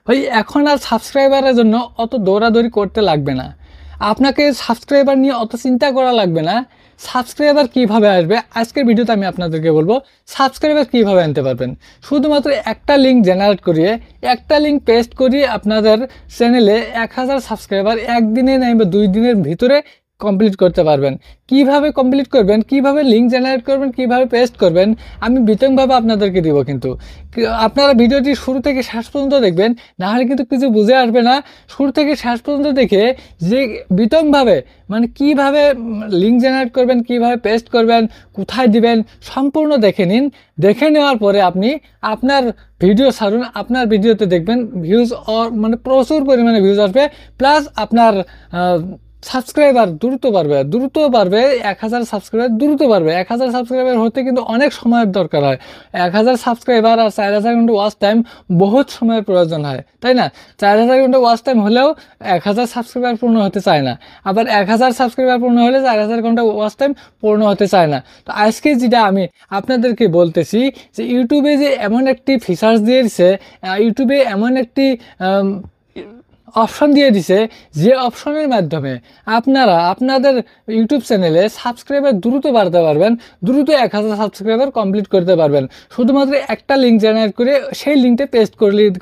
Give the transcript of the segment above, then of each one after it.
ভাই এখন আর সাবস্ক্রাইবারের জন্য অত দৌড়াদৌড়ি করতে লাগবে না, আপনাকে সাবস্ক্রাইবার নিয়ে অত চিন্তা করা লাগবে না। সাবস্ক্রাইবার কিভাবে আসবে আজকের ভিডিওতে আমি আপনাদেরকে বলবো। সাবস্ক্রাইবার কিভাবে আনতে পারবেন, শুধুমাত্র একটা লিঙ্ক জেনারেট করিয়ে, একটা লিঙ্ক পেস্ট করিয়ে আপনাদের চ্যানেলে 1000 সাবস্ক্রাইবার একদিনে নাইবা 2 দিনের ভিতরে কমপ্লিট করতে পারবেন। কিভাবে কমপ্লিট করবেন, কিভাবে লিঙ্ক জেনারেট করবেন, কিভাবে পেস্ট করবেন, আমি বিতংভাবে আপনাদেরকে দিব। কিন্তু আপনারা ভিডিওটি শুরু থেকে শেষ পর্যন্ত দেখবেন, না হলে কিন্তু কিছু বুঝে আসবে না। শুরু থেকে শেষ পর্যন্ত দেখে যে বিতংভাবে মানে কিভাবে লিঙ্ক জেনারেট করবেন, কিভাবে পেস্ট করবেন, কোথায় দিবেন, সম্পূর্ণ দেখে নিন। দেখে নেওয়ার পরে আপনি আপনার ভিডিও ছাড়ুন, আপনার ভিডিওতে দেখবেন ভিউজ মানে প্রচুর পরিমাণে ভিউজ আসবে, প্লাস আপনার সাবস্ক্রাইবার দ্রুত বাড়বে। 1000 সাবস্ক্রাইবার দ্রুত বাড়বে। 1000 সাবস্ক্রাইবার হতে কিন্তু অনেক সময়ের দরকার হয়। 1000 সাবস্ক্রাইবার আর 4000 ঘন্টা ওয়াচ টাইম বহুত সময়ের প্রয়োজন হয়, তাই না? 4000 ঘন্টা ওয়াচ টাইম হলেও 1000 সাবস্ক্রাইবার পূর্ণ হতে চায় না, আবার 1000 সাবস্ক্রাইবার পূর্ণ হলে 4000 ঘন্টা ওয়াচ টাইম পূর্ণ হতে চায় না। তো আজকে যেটা আমি আপনাদেরকে বলতেছি যে ইউটিউবে যে এমন একটি ফিচার্স দিয়েছে, ইউটিউবে এমন একটি অপশন দিয়ে দিছে, যে অপশনের মাধ্যমে আপনারা আপনাদের ইউটিউব চ্যানেলে সাবস্ক্রাইবার দ্রুত বাড়তে পারবেন, দ্রুত 1000 সাবস্ক্রাইবার কমপ্লিট করতে পারবেন। শুধুমাত্র একটা লিঙ্ক জেনারেট করে সেই লিঙ্কটা পেস্ট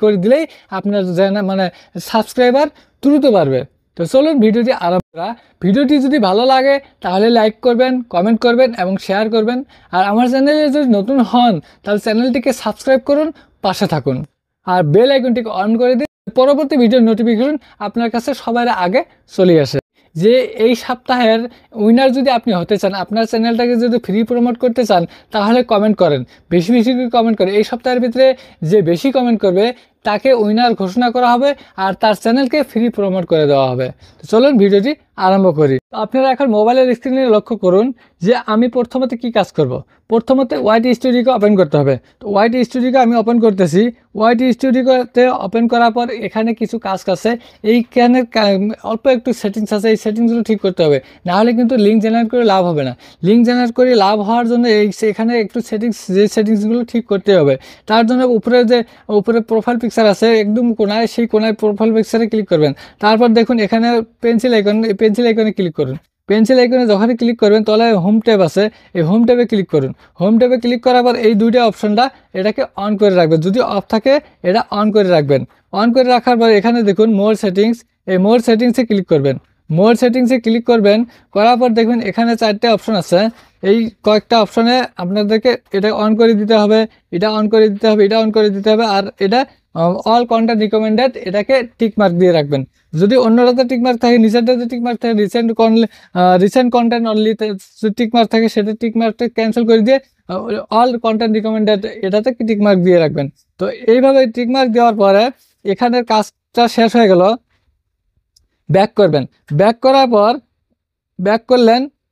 করে দিলেই আপনার মানে সাবস্ক্রাইবার দ্রুত বাড়বে। তো চলুন ভিডিওটি আরম্ভ করা। ভিডিওটি যদি ভালো লাগে তাহলে লাইক করবেন, কমেন্ট করবেন এবং শেয়ার করবেন। আর আমার চ্যানেলে যদি নতুন হন তাহলে চ্যানেলটিকে সাবস্ক্রাইব করুন, পাশে থাকুন আর বেল আইকনটিকে অন করে দিন, পরবর্তী ভিডিওর নোটিফিকেশন আপনার কাছে সবার আগে চলে আসে। যে এই সপ্তাহের উইনার যদি আপনি হতে চান, আপনার চ্যানেলটাকে যদি ফ্রি প্রমোট করতে চান, তাহলে কমেন্ট করেন, বেশি বেশি করে কমেন্ট করেন। এই সপ্তাহের ভিতরে যে বেশি কমেন্ট করবে তাকে উইনার ঘোষণা করা হবে আর তার চ্যানেলকে ফ্রি প্রমোট করে দেওয়া হবে। তো চলুন ভিডিওটি আরম্ভ করি। আপনারা এখন মোবাইলের স্ক্রিনে লক্ষ্য করুন যে আমি প্রথমত কি কাজ করব। প্রথমত ওয়াইটি স্টুডিওকে ওপেন করতে হবে। তো ওয়াইটি স্টুডিওকে আমি ওপেন করতেছি। ওয়াইটি স্টুডিওতে ওপেন করার পর এখানে কিছু কাজ আছে, এইখানে অল্প একটু সেটিংস আছে, এই সেটিংসগুলো ঠিক করতে হবে, না হলে কিন্তু লিঙ্ক জেনারেট করে লাভ হবে না। লিঙ্ক জেনারেট করে লাভ হওয়ার জন্য এখানে একটু সেটিংসগুলো ঠিক করতে হবে। তার জন্য উপরে প্রোফাইল পিকচার আছে একদম কোনায়, সেই কোনায় প্রোফাইল পিকচারে ক্লিক করবেন। তারপর দেখুন এখানে পেন্সিল আইকনে ক্লিক করুন। পেন্সিল আইকনে যখনই ক্লিক করবেন তাহলে হোম ট্যাব আছে, এই হোম ট্যাবে ক্লিক করুন। হোম ট্যাবে ক্লিক করার পর এই দুইটা অপশনটা এটাকে অন করে রাখবেন, যদি অফ থাকে এটা অন করে রাখবেন। অন করে রাখার পর এখানে দেখুন মোর সেটিংস, এই মোর সেটিংসে ক্লিক করবেন। মোর সেটিংসে ক্লিক করবেন, করার পর দেখবেন এখানে 4টে অপশন আছে। এই কয়েকটা অপশনে আপনাদেরকে এটা অন করে দিতে হবে, এটা অন করে দিতে হবে, এটা অন করে দিতে হবে, আর এটা অল কন্টেন্ট রিকমেন্ডেড এটাকে টিক মার্ক দিয়ে রাখবেন। যদি অন্যটাতে টিক মার্ক থাকে, নিচেরটাতে টিক মার্ক থাকে, recent content only tick mark থাকে, সেটা টিক মার্কটা ক্যান্সেল করে দিয়ে অল কন্টেন্ট রিকমেন্ডেড এটাতে টিক মার্ক দিয়ে রাখবেন। তো এইভাবে টিক মার্ক দেওয়ার পরে এখানের কাজটা শেষ হয়ে গেল। ব্যাক করবেন, ব্যাক করার পর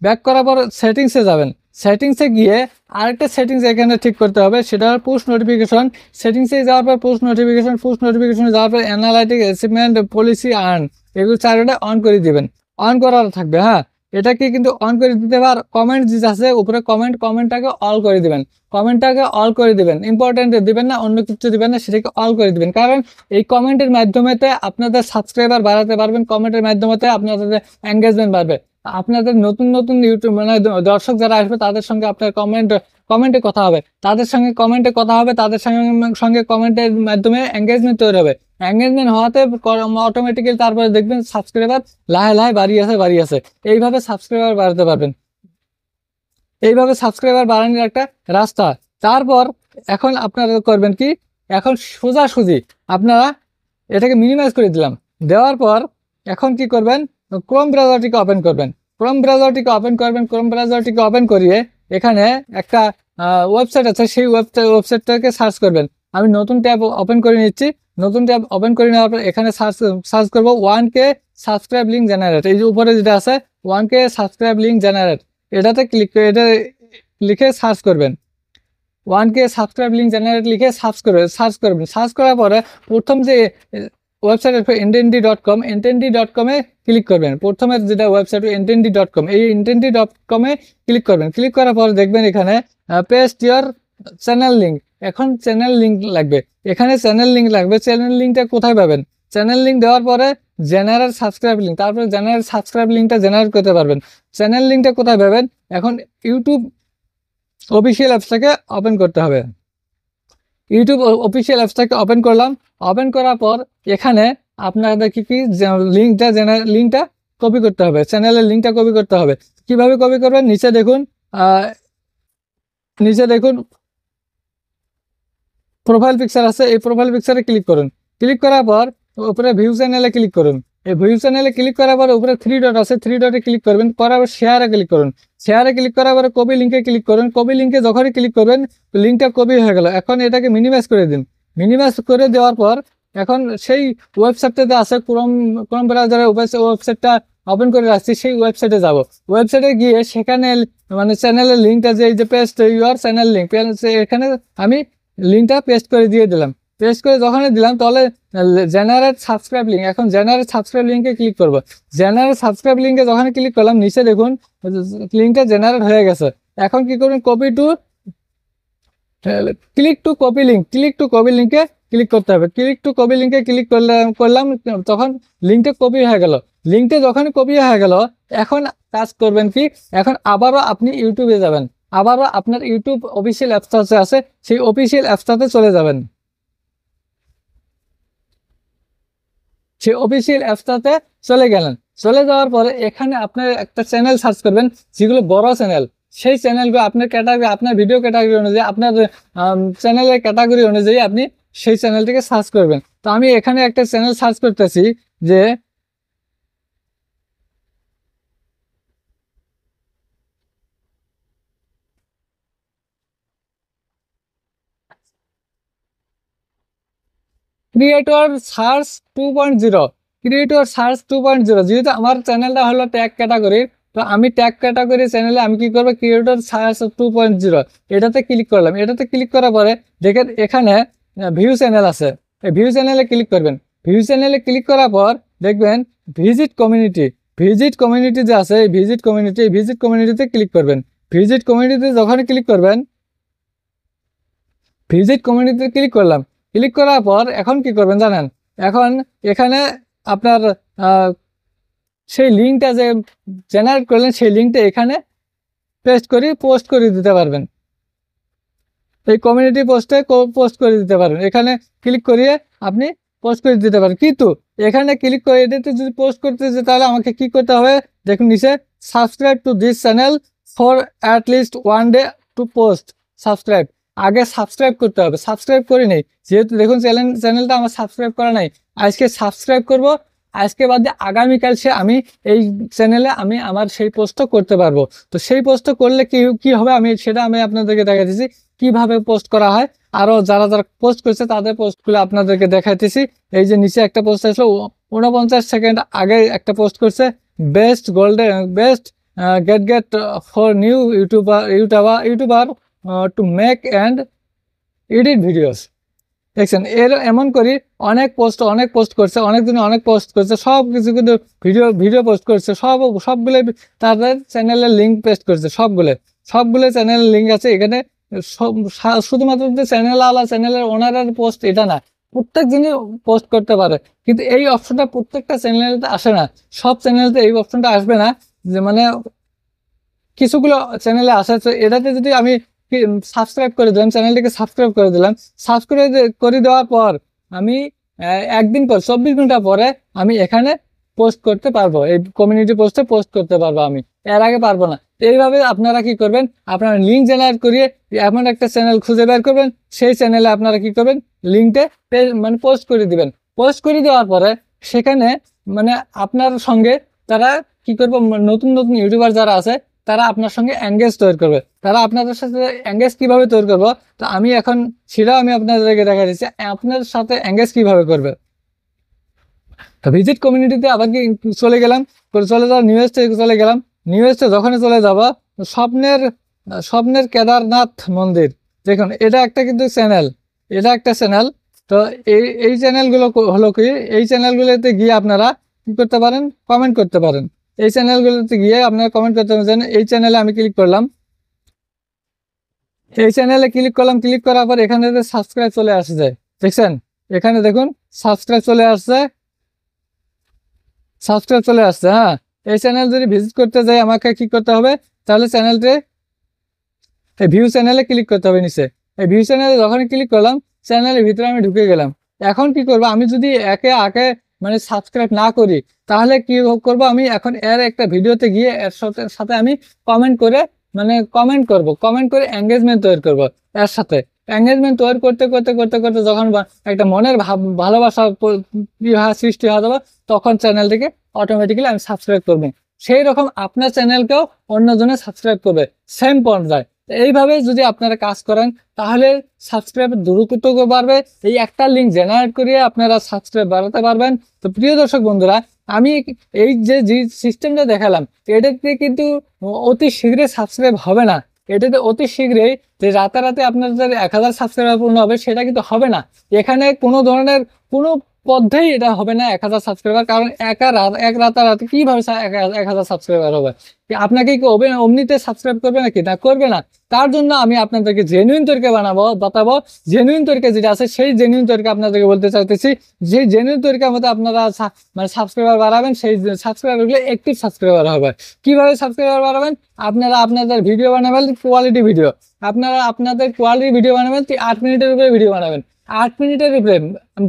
ব্যাক করার পর সেটিংসে যাবেন। সেটিংসে গিয়ে আরেকটা সেটিংস এখানে ঠিক করতে হবে, সেটা হল পুশ নোটিফিকেশন। সেটিংসে যাওয়ার পর পুশ নোটিফিকেশনে যাওয়ার পর অ্যানালাইটিক, অ্যাচিভমেন্ট, পলিসি, আর্ন, এগুলো চারটা অন করে দিবেন। অন করা থাকবে, হ্যাঁ এটাকে কিন্তু অন করে দিতে হবে। আর কমেন্ট যে আছে উপরে কমেন্টটাকে অল করে দিবেন। কমেন্টটাকে অল করে দিবেন, ইম্পর্টেন্ট দিবেন না, অন্য কিছু দিবেন না, সেটাকে অল করে দিবেন। কারণ এই কমেন্টের মাধ্যমে আপনাদের সাবস্ক্রাইবার বাড়াতে পারবেন, কমেন্টের মাধ্যমে আপনাদের এঙ্গেজমেন্ট বাড়বে। আপনাদের নতুন ইউটিউব মানে দর্শক যারা আসবে তাদের সঙ্গে আপনার কমেন্টে কথা হবে, তাদের সঙ্গে কমেন্টের মাধ্যমে এঙ্গেজমেন্ট তৈরি হবে। এঙ্গেজমেন্ট হওয়াতে অটোমেটিক্যালি তারপরে দেখবেন সাবস্ক্রাইবার লাহে বাড়ি আছে। এইভাবে সাবস্ক্রাইবার বাড়াতে পারবেন, এইভাবে সাবস্ক্রাইবার বাড়ানোর একটা রাস্তা। তারপর এখন আপনারা করবেন কি, এখন সোজাসুজি আপনারা এটাকে মিনিমাইজ করে দিলাম। দেওয়ার পর এখন কি করবেন, ক্রোম ব্রাউজারটিকে ওপেন করবেন। ক্রোম ব্রাউজারটিকে ওপেন করিয়ে এখানে একটা ওয়েবসাইট আছে, সেই ওয়েবসাইটটাকে সার্চ করবেন। আমি নতুন ট্যাব ওপেন করে নিচ্ছি। নতুন ট্যাব ওপেন করে নেওয়ার পর এখানে সার্চ করবো 1K সাবস্ক্রাইব লিঙ্ক জেনারেট। এই যে উপরে যেটা আছে 1K সাবস্ক্রাইব লিঙ্ক জেনারেট, এটাতে ক্লিক করে এটা লিখে সার্চ করবেন। 1K সাবস্ক্রাইব লিঙ্ক জেনারেট লিখে সার্চ করবেন। সার্চ করার পরে প্রথম যে ওয়েবসাইট intenti.com ক্লিক করবেন। প্রথমে যেটা ওয়েবসাইট intenti.com, এই intenti.com ক্লিক করবেন। ক্লিক করার পর দেখবেন এখানে পেস্ট ইওর চ্যানেল লিঙ্ক, এখন চ্যানেল লিঙ্ক লাগবে, এখানে চ্যানেল লিঙ্ক লাগবে। চ্যানেল লিঙ্কটা কোথায় পাবেন? চ্যানেল লিঙ্ক দেওয়ার পরে জেনারেল সাবস্ক্রাইব লিঙ্ক, তারপরে জেনারেল সাবস্ক্রাইব লিঙ্কটা জেনারেট করতে পারবেন। চ্যানেল লিঙ্কটা কোথায় পাবেন? এখন ইউটিউব অফিসিয়াল অ্যাপসটাকে ওপেন করতে হবে। ইউটিউব অফিসিয়াল অ্যাপসটাকে ওপেন করলাম। ওপেন করার পর এখানে আপনাদের কি লিঙ্কটা কপি করতে হবে, চ্যানেলের লিঙ্কটা কপি করতে হবে। কিভাবে কপি করবেন? নিচে দেখুন প্রোফাইল পিকচার আছে, এই প্রোফাইল পিকচারে ক্লিক করুন। ক্লিক করার পর উপরে ভিউ চ্যানেলে ক্লিক করুন। এই ভিউ চ্যানেলে ক্লিক করার পর উপরে 3 ডট আছে, 3 ডটে ক্লিক করবেন। করার পর শেয়ারে ক্লিক করুন। শেয়ারে ক্লিক করার পরে কপি লিঙ্কে ক্লিক করুন। কপি লিঙ্কে যখনই ক্লিক করবেন লিঙ্কটা কপি হয়ে গেল। এখন এটাকে মিনিমাইজ করে দিন। মিনিমাইজ করে দেওয়ার পর এখন সেই ওয়েবসাইটটাতে আছে, ক্রোম ব্রাউজারে ওয়েবসাইটটা ওপেন করে রাখছি, সেই ওয়েবসাইটে যাব। ওয়েবসাইটে গিয়ে সেখানে মানে চ্যানেলের লিঙ্কটা যে পেস্ট ইউর চ্যানেল লিঙ্ক, এখানে আমি লিঙ্কটা পেস্ট করে দিয়ে দিলাম। পেস্ট করে যখনই দিলাম তাহলে জেনারেট সাবস্ক্রাইব লিঙ্ক, এখন জেনারেট সাবস্ক্রাইব লিঙ্কে ক্লিক করব। জেনারেট সাবস্ক্রাইব লিঙ্কে যখন ক্লিক করলাম নিচে দেখুন লিঙ্কটা জেনারেট হয়ে গেছে। এখন কি করবেন? ক্লিক টু কপি লিঙ্কে ক্লিক করতে হবে। ক্লিক টু কপি লিঙ্কে ক্লিক করলাম তখন লিঙ্কটা কপি হয়ে গেল। লিঙ্কটা যখন কপি হয়ে গেল এখন কাজ করবেন কি? এখন আবারও আপনি ইউটিউবে যাবেন, আবারও আপনার ইউটিউব অফিসিয়াল অ্যাপসটা আছে সেই অফিসিয়াল অ্যাপসটাতে চলে যাবেন। সেই অফিসিয়াল অ্যাপসটাতে চলে গেলেন। চলে যাওয়ার পরে এখানে আপনার একটা চ্যানেল সার্চ করবেন, যেগুলো বড় চ্যানেল, সেই চ্যানেলগুলো আপনার ক্যাটাগরি, আপনার ভিডিও ক্যাটাগরি অনুযায়ী, আপনার চ্যানেলের ক্যাটাগরি অনুযায়ী আপনি সেই চ্যানেলটিকে সার্চ করবেন। তো আমি এখানে একটা চ্যানেল সার্চ করতেছি যে ক্রিয়েটর সার্চ 2.0, ক্রিয়েটর সার্চ 2.0। যেহেতু আমার চ্যানেলটা হলো ট্যাগ ক্যাটাগরির, তো আমি ট্যাগ ক্যাটাগরি চ্যানেলে আমি কি করবো? ক্রিয়েটর সার্চ 2.0 এটাতে ক্লিক করলাম। এটাতে ক্লিক করার পরে দেখেন এখানে ভিউ চ্যানেল আছে, এই ভিউ চ্যানেলে ক্লিক করবেন। ভিউ চ্যানেলে ক্লিক করার পর দেখবেন ভিজিট কমিউনিটি যে আছে, এই ভিজিট কমিউনিটিতে ক্লিক করবেন। ভিজিট কমিউনিটিতে যখন ক্লিক করবেন, ভিজিট কমিউনিটিতে ক্লিক করলাম। ক্লিক করার পর এখন কি করবেন জানেন? এখন এখানে আপনার সেই লিঙ্কটা যে জেনারেট করলেন সেই লিঙ্কটা এখানে পেস্ট করে পোস্ট করে দিতে পারবেন। এই কমিউনিটি পোস্টে পোস্ট করে দিতে পারবেন। এখানে ক্লিক করিয়ে আপনি পোস্ট করে দিতে পারেন। কিন্তু এখানে ক্লিক করে এটাতে যদি পোস্ট করতে চাই তাহলে আমাকে কি করতে হবে? দেখুন নিচে subscribe to this channel for at least 1 day to post subscribe. আগে সাবস্ক্রাইব করতে হবে, সাবস্ক্রাইব করি নেই যেহেতু, দেখুন চ্যানেলটা আমার সাবস্ক্রাইব করা নাই। আজকে সাবস্ক্রাইব করব, আজকে বাদে আগামীকাল আমি এই চ্যানেলে আমি আমার সেই পোস্টটা করতে পারবো। তো সেই পোস্টটা করলে কি হবে আমি সেটা আপনাদেরকে দেখাইতেছি কিভাবে পোস্ট করা হয়। আরো যারা পোস্ট করছে তাদের পোস্টগুলো আপনাদেরকে দেখাইতেছি। এই যে নিচে একটা পোস্ট আসলো 49 সেকেন্ড আগে একটা পোস্ট করছে, best gate for new YouTuber to make and edit videos. দেখছেন এমন করি অনেক পোস্ট করছে, অনেক দিনে অনেক পোস্ট করছে, সব কিছু কিন্তু ভিডিও পোস্ট করছে, সবগুলো তাদের চ্যানেলের লিঙ্ক পেস্ট করছে। সবগুলো চ্যানেলের লিঙ্ক আছে এখানে। শুধুমাত্র যে চ্যানেলের ওনারের পোস্ট এটা না, প্রত্যেক দিনই পোস্ট করতে পারে। কিন্তু এই অপশনটা প্রত্যেকটা চ্যানেলেতে আসে না, সব চ্যানেলতে এই অপশনটা আসবে না। যে মানে কিছুগুলো চ্যানেলে আসে। এটাতে যদি আমি সাবস্ক্রাইব করে দিলাম, চ্যানেলটিকে সাবস্ক্রাইব করে দিলাম, সাবস্ক্রাইব করে দেওয়ার পর আমি একদিন পর 24 ঘন্টা পরে আমি এখানে পোস্ট করতে পারবো, এই কমিউনিটি পোস্টে পোস্ট করতে পারবো। আমি এর আগে পারবো না। এইভাবে আপনারা কি করবেন? আপনারা লিঙ্ক জেনারেট করিয়ে এমন একটা চ্যানেল খুঁজে বের করবেন, সেই চ্যানেলে আপনারা কি করবেন? লিঙ্কটা মানে পোস্ট করে দিবেন। পোস্ট করে দেওয়ার পরে সেখানে মানে আপনার সঙ্গে তারা কি করবো, নতুন ইউটিউবার যারা আছে তারা আপনার সঙ্গে এঙ্গেজ তৈরি করবে। তারা আপনাদের সাথে এঙ্গেজ কিভাবে তৈরি করবো, তো আমি এখন সেটাও আমি আপনাদেরকে দেখা দিচ্ছি আপনার সাথে এঙ্গেজ কিভাবে করবে। তো ভিজিট কমিউনিটিতে আবার কি চলে যাওয়ার নিউজে চলে গেলাম। নিউজে যখনই চলে যাব স্বপ্নের কেদারনাথ মন্দির, দেখুন এটা একটা কিন্তু চ্যানেল, এটা একটা চ্যানেল। তো এই চ্যানেলগুলো হলো কি, এই চ্যানেলগুলোতে গিয়ে আপনারা কি করতে পারেন? কমেন্ট করতে পারেন। এই চ্যানেলগুলোতে গিয়ে আপনারা কমেন্ট করতে পারেন। এই চ্যানেলে আমি ক্লিক করলাম। এই চ্যানেলে ক্লিক করলাম, ক্লিক করার পর এখানে সাবস্ক্রাইব চলে আসছে, দেখছেন এখানে দেখুন সাবস্ক্রাইব চলে আসছে, সাবস্ক্রাইব চলে আসছে। হ্যাঁ, এই চ্যানেল যদি ভিজিট করতে যাই আমাকে কি করতে হবে, তাহলে চ্যানেলটি এই ভিউ চ্যানেলে ক্লিক করতে হবে নিচে। এই ভিউ চ্যানেলে যখন ক্লিক করলাম চ্যানেলের ভিতরে আমি ঢুকে গেলাম। এখন কি করব, আমি যদি একে আগে মানে সাবস্ক্রাইব না করি তাহলে কি করব, আমি এখন এর একটা ভিডিওতে গিয়ে এর সাথে সাথে আমি কমেন্ট করে মানে কমেন্ট করে এঙ্গেজমেন্ট তৈরি করব। এর সাথে এঙ্গেজমেন্ট তৈরি করতে করতে করতে করতে যখন একটা মনের ভালোবাসা সৃষ্টি হয়ে যাবে তখন চ্যানেলটিকে অটোমেটিক্যালি আমি সাবস্ক্রাইব করবো। সেই রকম আপনার চ্যানেলকেও অন্যজনে সাবস্ক্রাইব করবে সেম পর্যায়ে। এইভাবে যদি আপনারা কাজ করেন তাহলে সাবস্ক্রাইব দ্রুত বাড়বে। এই একটা লিঙ্ক জেনারেট করিয়ে আপনারা সাবস্ক্রাইব বাড়াতে পারবেন। তো প্রিয় দর্শক বন্ধুরা, আমি এই যে সিস্টেমটা দেখালাম এটাতে কিন্তু অতি শীঘ্রই সাবস্ক্রাইব হবে না। এটাতে অতি শীঘ্রই যে রাতারাতি আপনাদের 1000 সাবস্ক্রাইবার পূর্ণ হবে সেটা কিন্তু হবে না। এখানে কোনো ধরনের কোনো পদ্ধতি এটা হবে না 1000 সাবস্ক্রাইবার, কারণ এক রাতারাতি কিভাবে 1000 সাবস্ক্রাইবার হবে? আপনাকে কি অমনিতে সাবস্ক্রাইব করবে নাকি? না, করবে না। তার জন্য আমি আপনাদেরকে জেনুইন তরিকা বাতাবো। জেনুইন তরিকা যেটা আছে সেই জেনুইন তরিকা আপনাদেরকে বলতে চাইতেছি। যে জেনুইন তরিকার মধ্যে আপনারা মানে সাবস্ক্রাইবার বাড়াবেন, সেই সাবস্ক্রাইবারগুলো অ্যাক্টিভ সাবস্ক্রাইবার হবে। কিভাবে সাবস্ক্রাইবার বাড়াবেন? আপনারা আপনাদের ভিডিও বানাবেন কোয়ালিটি ভিডিও, আপনারা আপনাদের কোয়ালিটি ভিডিও বানাবেন, 8 মিনিটের উপরে ভিডিও বানাবেন। 8 মিনিটের উপরে,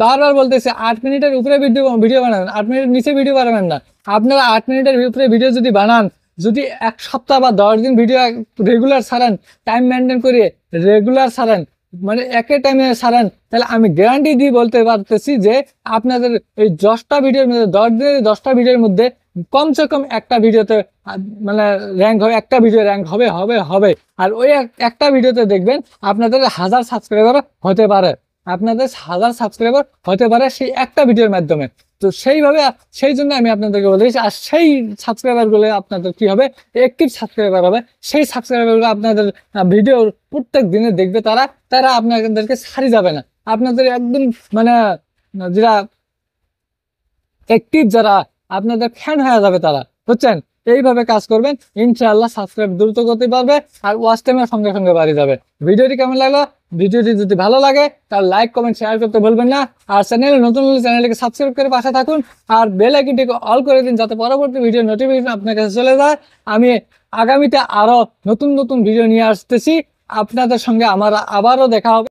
বারবার বলতেছে 8 মিনিটের উপরে ভিডিও বানাবেন, 8 মিনিটের নিচে ভিডিও বানাবেন না। আপনারা 8 মিনিটের উপরে ভিডিও যদি বানান, যদি 1 সপ্তাহ বা 10 দিন ভিডিও রেগুলার ছাড়েন, টাইম মেনটেন করে রেগুলার ছাড়েন, মানে একে টাইমে ছাড়েন, তাহলে আমি গ্যারান্টি দিয়ে বলতে পারতেছি যে আপনাদের এই 10টা ভিডিওর মধ্যে 10 দিনের 10টা ভিডিওর মধ্যে কমসে কম একটা ভিডিওতে মানে র্যাঙ্ক হবে, একটা ভিডিও র্যাঙ্ক হবে হবে হবে। আর ওই একটা ভিডিওতে দেখবেন আপনাদের 1000 সাবস্ক্রাইবার হতে পারে, আপনাদের 1000 সাবস্ক্রাইবার হতে পারে সেই একটা ভিডিওর মাধ্যমে। তো সেইভাবে সেই জন্য আমি আপনাদেরকে বলেছি, আর সেই সাবস্ক্রাইবারগুলো আপনাদের কি হবে, অ্যাক্টিভ সাবস্ক্রাইবার হবে। সেই সাবস্ক্রাইবারগুলো আপনাদের ভিডিও প্রত্যেক দিনে দেখবে, তারা তারা আপনাদেরকে ছাড়ি যাবে না। আপনাদের একদম মানে যারা অ্যাক্টিভ, যারা আপনাদের ফ্যান হয়ে যাবে তারা, বুঝছেন? এইভাবে কাজ করবেন, ইনশাআল্লাহ সাবস্ক্রাইব দ্রুত করতে পারবে আর ওয়াচ টাইমের সঙ্গে সঙ্গে বাড়ি যাবে। ভিডিওটি কেমন লাগলো? ভিডিওটি যদি ভালো লাগে তাহলে লাইক কমেন্ট শেয়ার করতে ভুলবেন না। আর চ্যানেলে নতুন হলে চ্যানেলটিকে সাবস্ক্রাইব করে পাশে থাকুন আর বেল আইকনটিকে অল করে দিন, যাতে পরবর্তী ভিডিও নোটিফিকেশন আপনার কাছে চলে যায়। আমি আগামীতে আরো নতুন নতুন ভিডিও নিয়ে আসতেছি, আপনাদের সঙ্গে আমার আবারও দেখা হবে।